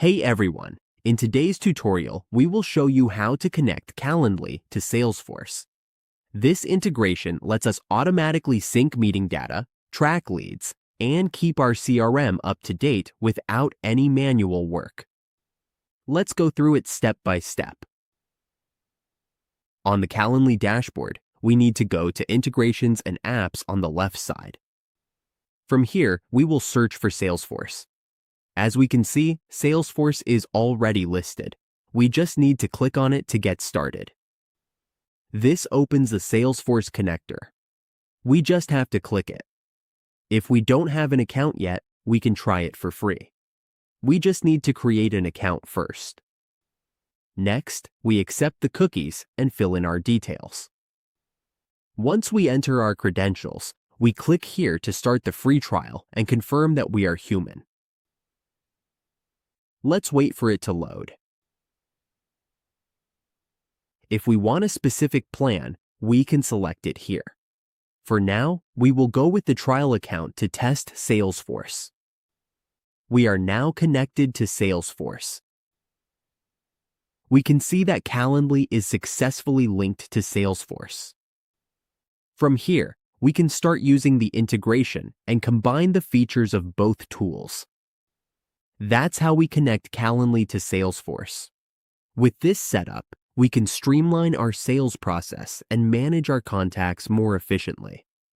Hey everyone! In today's tutorial, we will show you how to connect Calendly to Salesforce. This integration lets us automatically sync meeting data, track leads, and keep our CRM up to date without any manual work. Let's go through it step by step. On the Calendly dashboard, we need to go to Integrations and Apps on the left side. From here, we will search for Salesforce. As we can see, Salesforce is already listed. We just need to click on it to get started. This opens the Salesforce connector. We just have to click it. If we don't have an account yet, we can try it for free. We just need to create an account first. Next, we accept the cookies and fill in our details. Once we enter our credentials, we click here to start the free trial and confirm that we are human. Let's wait for it to load. If we want a specific plan, we can select it here. For now, we will go with the trial account to test Salesforce. We are now connected to Salesforce. We can see that Calendly is successfully linked to Salesforce. From here, we can start using the integration and combine the features of both tools. That's how we connect Calendly to Salesforce. With this setup, we can streamline our sales process and manage our contacts more efficiently.